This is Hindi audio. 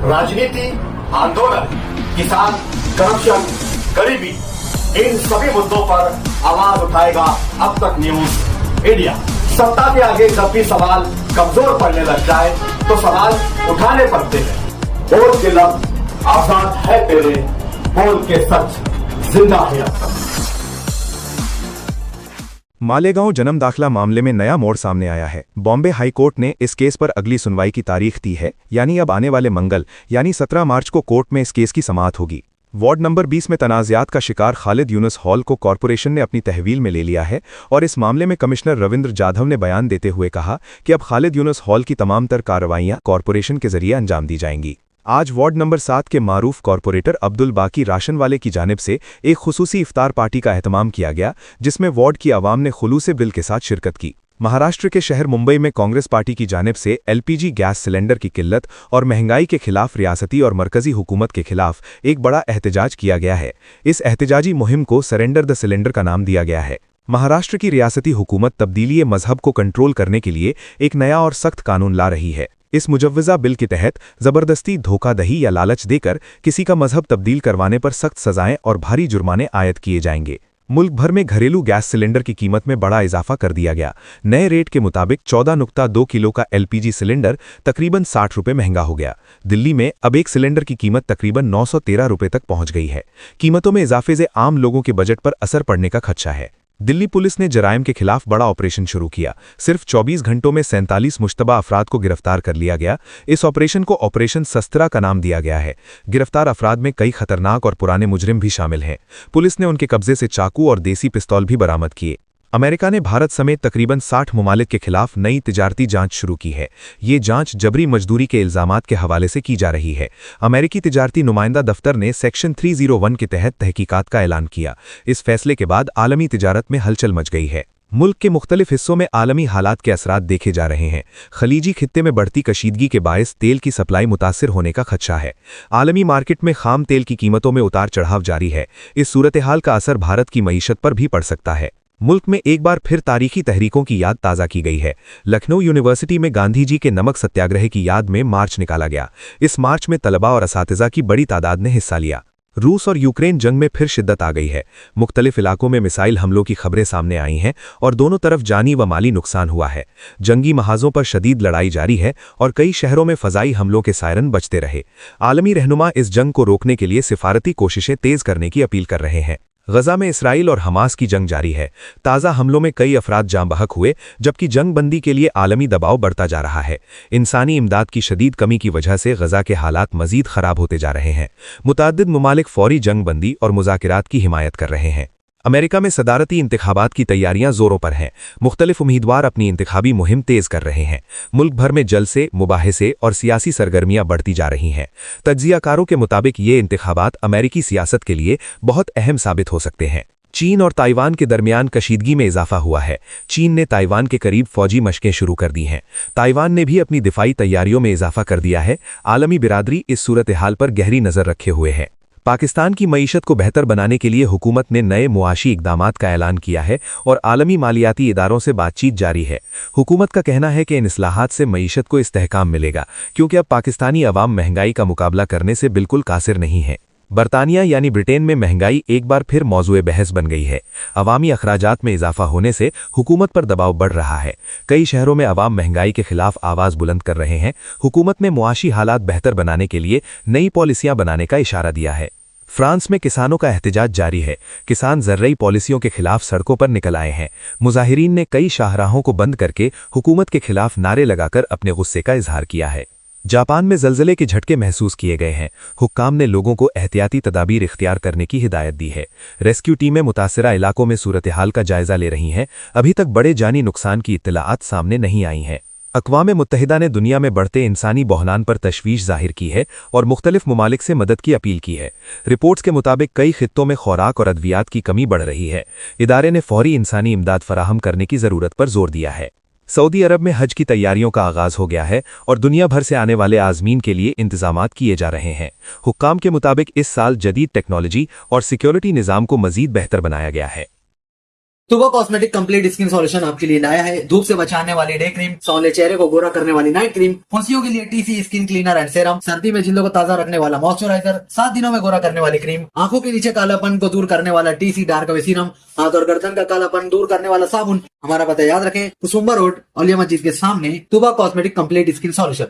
राजनीति, आंदोलन, किसान, करप्शन, गरीबी, इन सभी मुद्दों पर आवाज उठाएगा अब तक न्यूज इंडिया। सत्ता के आगे जब भी सवाल कमजोर पड़ने लग जाए तो सवाल उठाने पड़ते हैं। बोल के लफ्ज आजाद है तेरे, बोल के सच जिंदा है अब तक। मालेगांव जन्म दाखिला मामले में नया मोड़ सामने आया है। बॉम्बे हाई कोर्ट ने इस केस पर अगली सुनवाई की तारीख दी है, यानी अब आने वाले मंगल यानी 17 मार्च को कोर्ट में इस केस की समाअत होगी। वार्ड नंबर 20 में तनाज़ात का शिकार खालिद यूनुस हॉल को कॉरपोरेशन ने अपनी तहवील में ले लिया है और इस मामले में कमिश्नर रविंद्र जाधव ने बयान देते हुए कहा कि अब खालिद यूनुस हॉल की तमाम तर कार्रवाइयां कॉरपोरेशन के जरिए अंजाम दी जाएंगी। आज वार्ड नंबर 7 के मारूफ कॉरपोरेटर अब्दुल बाकी राशन वाले की जानिब से एक खुसूसी इफ्तार पार्टी का एहतमाम किया गया, जिसमें वार्ड की आवाम ने खुलूसे दिल के साथ शिरकत की। महाराष्ट्र के शहर मुंबई में कांग्रेस पार्टी की जानिब से एलपीजी गैस सिलेंडर की किल्लत और महंगाई के खिलाफ रियासती और मरकजी हुकूमत के खिलाफ एक बड़ा एहतजाज किया गया है। इस एहतजाजी मुहिम को सरेंडर द सिलेंडर का नाम दिया गया है। महाराष्ट्र की रियासती हुकूमत तब्दीली मजहब को कंट्रोल करने के लिए एक नया और सख्त कानून ला रही है। इस मुजव्वज़ा बिल के तहत जबरदस्ती, धोखाधही या लालच देकर किसी का मजहब तब्दील करवाने पर सख्त सजाएं और भारी जुर्माने आयद किए जाएंगे। मुल्क भर में घरेलू गैस सिलेंडर की कीमत में बड़ा इजाफा कर दिया गया। नए रेट के मुताबिक 14.2 किलो का एलपीजी सिलेंडर तकरीबन 60 रुपये महंगा हो गया। दिल्ली में अब एक सिलेंडर की कीमत तकरीबन 913 रुपये तक पहुंच गई है। कीमतों में इजाफे से आम लोगों के बजट पर असर पड़ने का खदशा है। दिल्ली पुलिस ने जराइम के खिलाफ बड़ा ऑपरेशन शुरू किया। सिर्फ 24 घंटों में 47 मुश्तबा अफराद को गिरफ्तार कर लिया गया। इस ऑपरेशन को ऑपरेशन सस्त्रा का नाम दिया गया है। गिरफ्तार अफराद में कई खतरनाक और पुराने मुजरिम भी शामिल हैं। पुलिस ने उनके कब्जे से चाकू और देसी पिस्तौल भी बरामद किए। अमेरिका ने भारत समेत तकरीबन 60 ममालिक के खिलाफ नई तिजारती जांच शुरू की है। ये जांच जबरी मजदूरी के इल्जामात के हवाले से की जा रही है। अमेरिकी तिजारती नुमाइंदा दफ्तर ने सेक्शन 301 के तहत तहकीकात का ऐलान किया। इस फैसले के बाद आलमी तिजारत में हलचल मच गई है। मुल्क के मुख्तलिफ हिस्सों में आलमी हालात के असरात देखे जा रहे हैं। खलीजी खित्ते में बढ़ती कशीदगी के बायस तेल की सप्लाई मुतासिर होने का खदशा है। आलमी मार्केट में खाम तेल की कीमतों में उतार चढ़ाव जारी है। इस सूरत-ए-हाल का असर भारत की मईशत पर भी पड़ सकता है। मुल्क में एक बार फिर तारीखी तहरीकों की याद ताज़ा की गई है। लखनऊ यूनिवर्सिटी में गांधी जी के नमक सत्याग्रह की याद में मार्च निकाला गया। इस मार्च में तलबा और असातिज़ा की बड़ी तादाद ने हिस्सा लिया। रूस और यूक्रेन जंग में फिर शिद्दत आ गई है। मुख्तलिफ इलाकों में मिसाइल हमलों की खबरें सामने आई हैं और दोनों तरफ जानी व माली नुकसान हुआ है। जंगी महाजों पर शदीद लड़ाई जारी है और कई शहरों में फ़ज़ाई हमलों के सायरन बजते रहे। आलमी रहनुमा इस जंग को रोकने के लिए सिफारती कोशिशें तेज़ करने की अपील कर रहे हैं। गजा में इसराइल और हमास की जंग जारी है। ताज़ा हमलों में कई अफराद जाँ बहक हुए, जबकि जंग बंदी के लिए आलमी दबाव बढ़ता जा रहा है। इंसानी इमदाद की शदीद कमी की वजह से गजा के हालात मजीद ख़राब होते जा रहे हैं। मुतअद्दिद ममालिक फौरी जंग बंदी और मुज़ाकिरात की हिमायत कर रहे हैं। अमेरिका में सदारती इंतखाबात की तैयारियां जोरों पर हैं। मुख्तलिफ उम्मीदवार अपनी इंतखाबी मुहिम तेज कर रहे हैं। मुल्क भर में जलसे, मुबाहिसे और सियासी सरगर्मियां बढ़ती जा रही हैं। तज्जियाकारों के मुताबिक ये इंतखाबात अमेरिकी सियासत के लिए बहुत अहम साबित हो सकते हैं। चीन और ताइवान के दरमियान कशीदगी में इजाफा हुआ है। चीन ने ताइवान के करीब फौजी मशकें शुरू कर दी हैं। ताइवान ने भी अपनी दिफाई तैयारियों में इजाफा कर दिया है। आलमी बिरादरी इस सूरत-ए-हाल पर गहरी नज़र रखे हुए है। पाकिस्तान की मईशत को बेहतर बनाने के लिए हुकूमत ने नए मुआशी इक़दामात का ऐलान किया है और आलमी मालियाती इदारों से बातचीत जारी है। हुकूमत का कहना है कि इन इस्लाहात से मईशत को इस्तेहकाम मिलेगा, क्योंकि अब पाकिस्तानी अवाम महंगाई का मुकाबला करने से बिल्कुल कासिर नहीं है। बरतानिया यानी ब्रिटेन में महंगाई एक बार फिर मौजूए बहस बन गई है। अवामी अखराजात में इजाफा होने से हुकूमत पर दबाव बढ़ रहा है। कई शहरों में अवाम महंगाई के खिलाफ आवाज़ बुलंद कर रहे हैं। हुकूमत ने मुआशी हालात बेहतर बनाने के लिए नई पॉलिसियां बनाने का इशारा दिया है। फ्रांस में किसानों का एहतजाज जारी है। किसान ज़र्रई पॉलिसियों के खिलाफ सड़कों पर निकल आए हैं। मुजाहिरीन ने कई शाहराहों को बंद करके हुकूमत के खिलाफ नारे लगाकर अपने गुस्से का इजहार किया है। जापान में ज़लज़ले के झटके महसूस किए गए हैं। हुक्काम ने लोगों को एहतियाती तदाबीर इख्तियार करने की हिदायत दी है। रेस्क्यू टीमें मुतासिरा इलाकों में सूरत-ए-हाल का जायजा ले रही हैं। अभी तक बड़े जानी नुकसान की इत्तलाआत सामने नहीं आई हैं। अक़वाम मुत्तहिदा ने दुनिया में बढ़ते इंसानी बहरान पर तशवीश जाहिर की है और मुख्तलिफ ममालिक से मदद की अपील की है। रिपोर्ट्स के मुताबिक कई खित्तों में खुराक और अद्वियात की कमी बढ़ रही है। इदारे ने फौरी इंसानी इमदाद फराहम करने की ज़रूरत पर जोर दिया है। सऊदी अरब में हज की तैयारियों का आगाज़ हो गया है और दुनिया भर से आने वाले आज़मीन के लिए इंतजामात किए जा रहे हैं। हुक्काम के मुताबिक इस साल जदीद टेक्नोलॉजी और सिक्योरिटी निज़ाम को मज़ीद बेहतर बनाया गया है। तुबा कॉस्मेटिक कंप्लीट स्किन सॉल्यूशन आपके लिए लाया है धूप से बचाने वाली डे क्रीम, सौले चेहरे को गोरा करने वाली नाइट क्रीम, फुंसियों के लिए TC skin cleaner and serum, सर्दी में जिल्दों को ताजा रखने वाला मॉइस्चराइजर, 7 दिनों में गोरा करने वाली क्रीम, आंखों के नीचे कालापन को दूर करने वाला टीसी डार्क वे सीरम, हाथ और गर्दन का कालापन दूर करने वाला साबुन। हमारा पता याद रखें, कुसुम्बा रोड, औलिया मस्जिद के सामने, तुबा कॉस्मेटिक कंप्लीट स्किन सॉल्यूशन।